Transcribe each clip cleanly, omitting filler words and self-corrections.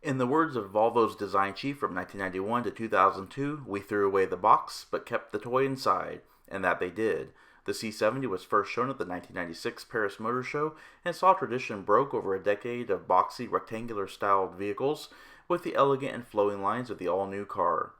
In the words of Volvo's design chief from 1991 to 2002, we threw away the box, but kept the toy inside, and that they did. The C70 was first shown at the 1996 Paris Motor Show and saw tradition broke over a decade of boxy, rectangular-styled vehicles with the elegant and flowing lines of the all-new car.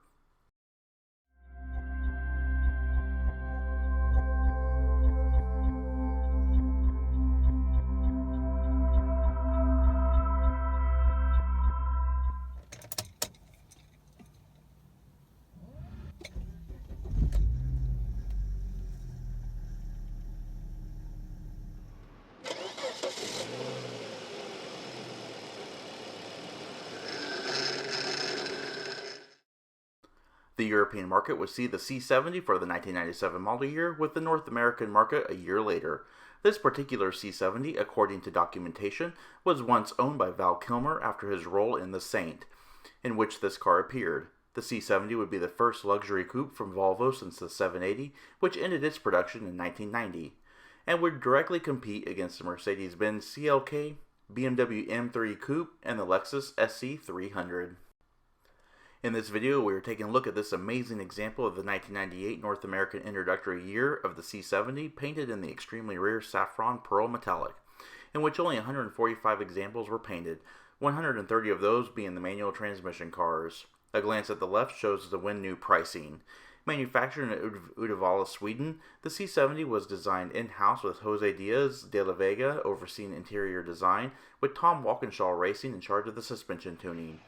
The European market would see the C70 for the 1997 model year, with the North American market a year later. This particular C70, according to documentation, was once owned by Val Kilmer after his role in The Saint, in which this car appeared. The C70 would be the first luxury coupe from Volvo since the 780, which ended its production in 1990, and would directly compete against the Mercedes-Benz CLK, BMW M3 Coupe, and the Lexus SC300. In this video, we are taking a look at this amazing example of the 1998 North American introductory year of the C70, painted in the extremely rare Saffron Pearl Metallic, in which only 145 examples were painted, 130 of those being the manual transmission cars. A glance at the left shows the when new pricing. Manufactured in Uddevalla, Sweden, the C70 was designed in-house with Jose Diaz de la Vega overseeing interior design, with Tom Walkinshaw Racing in charge of the suspension tuning.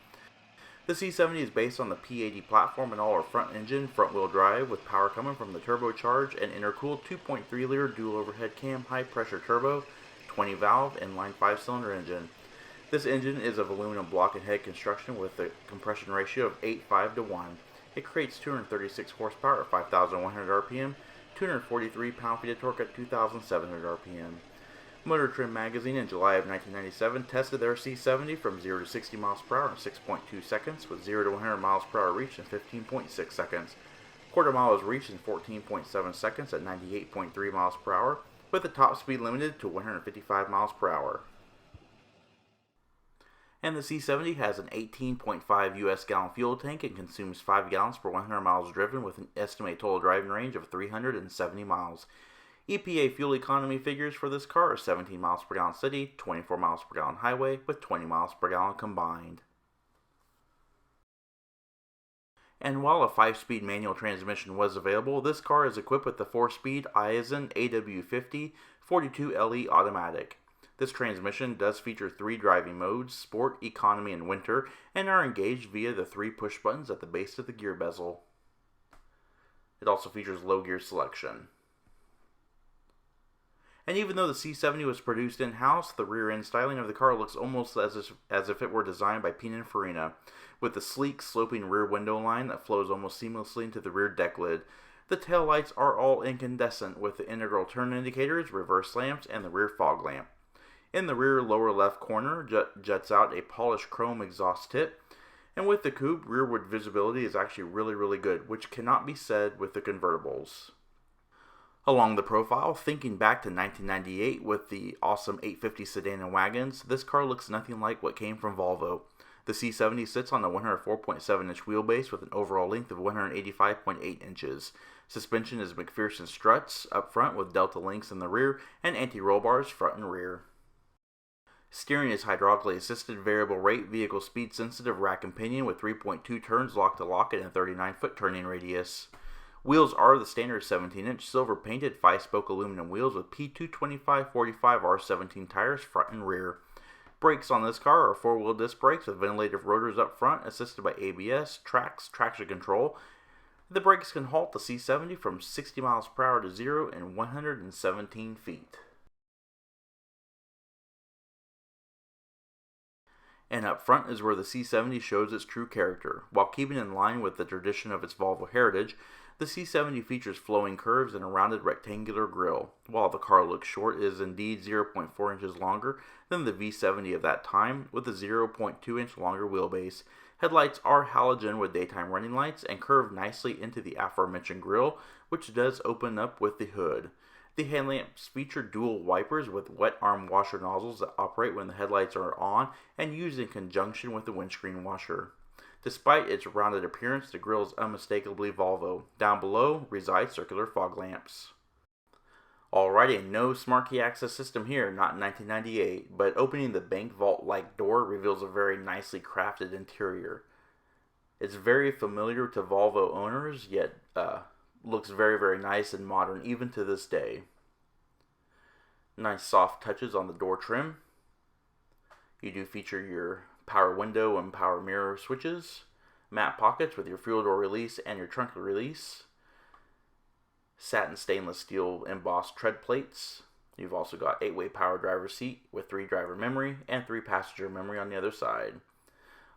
The C70 is based on the P80 platform and all front engine, front-wheel drive, with power coming from the turbocharged and intercooled 2.3-liter dual overhead cam high-pressure turbo, 20-valve, inline 5-cylinder engine. This engine is of aluminum block and head construction with a compression ratio of 8:5 to 1. It creates 236 horsepower at 5,100 RPM, 243 pound-feet of torque at 2,700 RPM. Motor Trend magazine in July of 1997 tested their C70 from 0 to 60 miles per hour in 6.2 seconds, with 0 to 100 miles per hour reached in 15.6 seconds. Quarter mile was reached in 14.7 seconds at 98.3 miles per hour, with the top speed limited to 155 miles per hour. And the C70 has an 18.5 US gallon fuel tank and consumes 5 gallons per 100 miles driven, with an estimated total driving range of 370 miles. EPA fuel economy figures for this car are 17 miles per gallon city, 24 miles per gallon highway, with 20 miles per gallon combined. And while a 5-speed manual transmission was available, this car is equipped with the 4-speed Aisin AW50 42LE automatic. This transmission does feature 3 driving modes, Sport, Economy, and Winter, and are engaged via the 3 push buttons at the base of the gear bezel. It also features low gear selection. And even though the C70 was produced in-house, the rear-end styling of the car looks almost as if it were designed by Pininfarina, with the sleek, sloping rear window line that flows almost seamlessly into the rear deck lid. The taillights are all incandescent, with the integral turn indicators, reverse lamps, and the rear fog lamp. In the rear lower left corner juts out a polished chrome exhaust tip, and with the coupe, rearward visibility is actually really good, which cannot be said with the convertibles. Along the profile, thinking back to 1998 with the awesome 850 sedan and wagons, this car looks nothing like what came from Volvo. The C70 sits on a 104.7-inch wheelbase with an overall length of 185.8 inches. Suspension is McPherson struts up front with Delta links in the rear and anti-roll bars front and rear. Steering is hydraulically assisted variable rate vehicle speed sensitive rack and pinion with 3.2 turns lock to lock and a 39-foot turning radius. Wheels are the standard 17-inch silver painted 5-spoke aluminum wheels with P225/45 R17 tires front and rear. Brakes on this car are 4-wheel disc brakes with ventilated rotors up front assisted by ABS, traction control. The brakes can halt the C70 from 60 miles per hour to 0 in 117 feet. And up front is where the C70 shows its true character. While keeping in line with the tradition of its Volvo heritage, the C70 features flowing curves and a rounded rectangular grille. While the car looks short, it is indeed 0.4 inches longer than the V70 of that time, with a 0.2-inch longer wheelbase. Headlights are halogen with daytime running lights and curve nicely into the aforementioned grille, which does open up with the hood. The headlamps feature dual wipers with wet arm washer nozzles that operate when the headlights are on and used in conjunction with the windscreen washer. Despite its rounded appearance, the grille is unmistakably Volvo. Down below reside circular fog lamps. Alrighty, no smart key access system here, not in 1998, but opening the bank vault-like door reveals a very nicely crafted interior. It's very familiar to Volvo owners, yet looks very, very nice and modern even to this day. Nice soft touches on the door trim. You do feature your power window and power mirror switches, matte pockets with your fuel door release and your trunk release, satin stainless steel embossed tread plates. You've also got 8-way power driver seat with 3 driver memory and 3 passenger memory on the other side.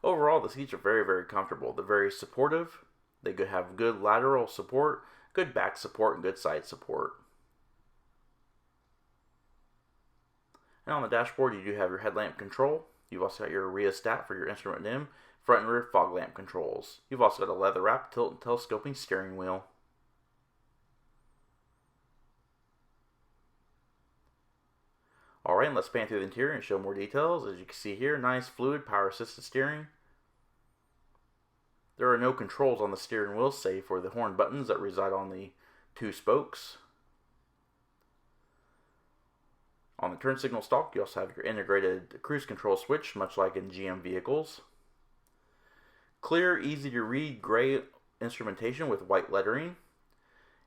Overall, the seats are very, very comfortable. They're very supportive. They have good lateral support, good back support, and good side support. And on the dashboard, you do have your headlamp control. You've also got your rheostat for your instrument dim, front and rear fog lamp controls. You've also got a leather-wrapped tilt and telescoping steering wheel. Alright, let's pan through the interior and show more details. As you can see here, nice fluid power assisted steering. There are no controls on the steering wheel save for the horn buttons that reside on the 2 spokes. On the turn signal stalk, you also have your integrated cruise control switch, much like in GM vehicles. Clear, easy to read gray instrumentation with white lettering.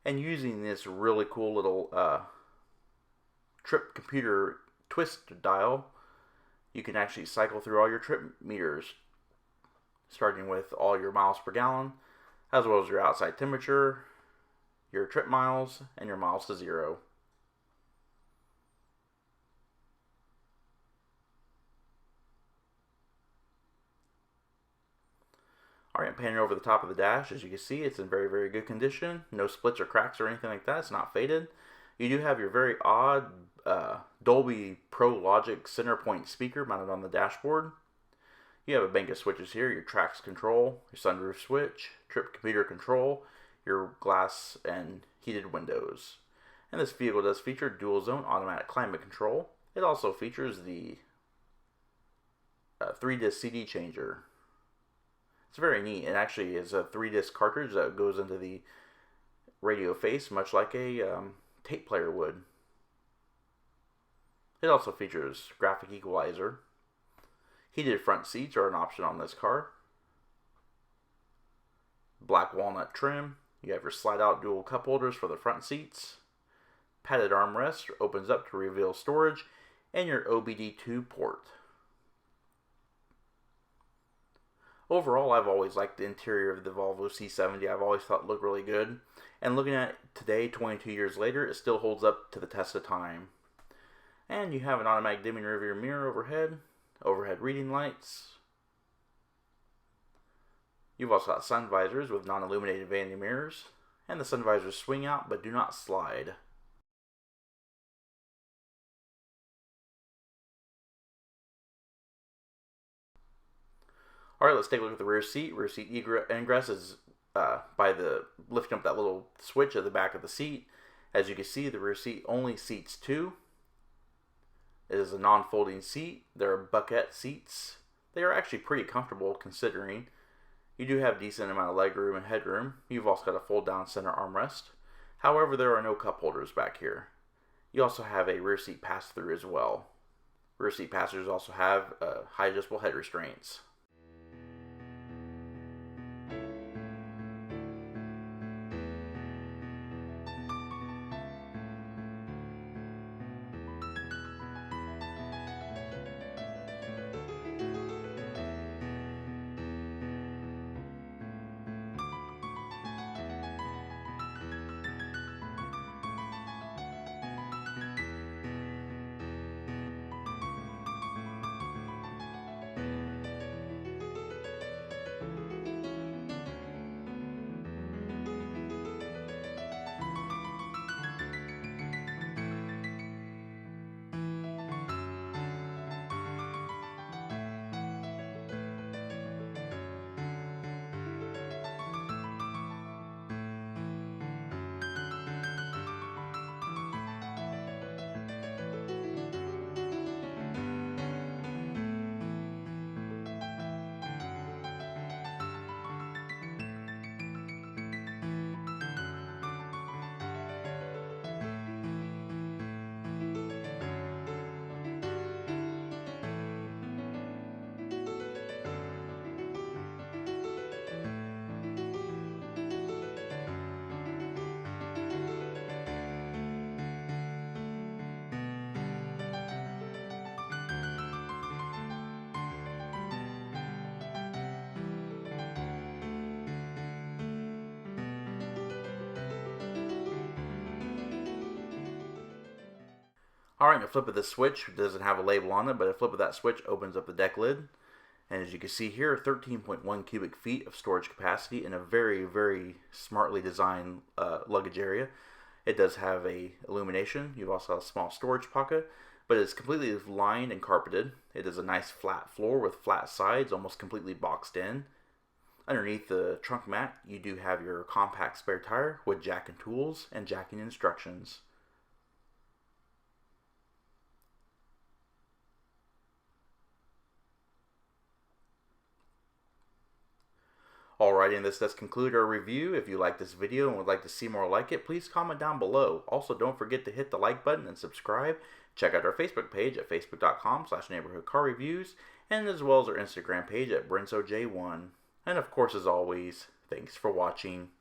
And using this really cool little trip computer twist dial, you can actually cycle through all your trip meters, starting with all your miles per gallon, as well as your outside temperature, your trip miles, and your miles to zero. Alright, panning over the top of the dash, as you can see, it's in very, very good condition. No splits or cracks or anything like that. It's not faded. You do have your very odd Dolby Pro Logic center point speaker mounted on the dashboard. You have a bank of switches here, your traction control, your sunroof switch, trip computer control, your glass and heated windows. And this vehicle does feature dual zone automatic climate control. It also features the 3-disc CD changer. It's very neat. It actually is a 3-disc cartridge that goes into the radio face, much like a tape player would. It also features graphic equalizer. Heated front seats are an option on this car. Black walnut trim. You have your slide out dual cup holders for the front seats. Padded armrest opens up to reveal storage, and your OBD2 port. Overall, I've always liked the interior of the Volvo C70. I've always thought it looked really good. And looking at it today, 22 years later, it still holds up to the test of time. And you have an automatic dimming rearview mirror overhead reading lights. You've also got sun visors with non-illuminated vanity mirrors. And the sun visors swing out but do not slide. Alright, let's take a look at the rear seat. Rear seat ingress is by the lifting up that little switch at the back of the seat. As you can see, the rear seat only seats 2. It is a non-folding seat. There are bucket seats. They are actually pretty comfortable considering. You do have a decent amount of legroom and headroom. You've also got a fold-down center armrest. However, there are no cup holders back here. You also have a rear seat pass-through as well. Rear seat passengers also have high adjustable head restraints. Alright, a flip of this switch doesn't have a label on it, but a flip of that switch opens up the deck lid. And as you can see here, 13.1 cubic feet of storage capacity in a very, very smartly designed luggage area. It does have a illumination. You also have a small storage pocket, but it's completely lined and carpeted. It is a nice flat floor with flat sides, almost completely boxed in. Underneath the trunk mat, you do have your compact spare tire with jack and tools and jacking instructions. Alrighty, and this does conclude our review. If you like this video and would like to see more like it, please comment down below. Also, don't forget to hit the like button and subscribe. Check out our Facebook page at facebook.com/neighborhoodcarreviews, and as well as our Instagram page at BrensoJ1. And of course, as always, thanks for watching.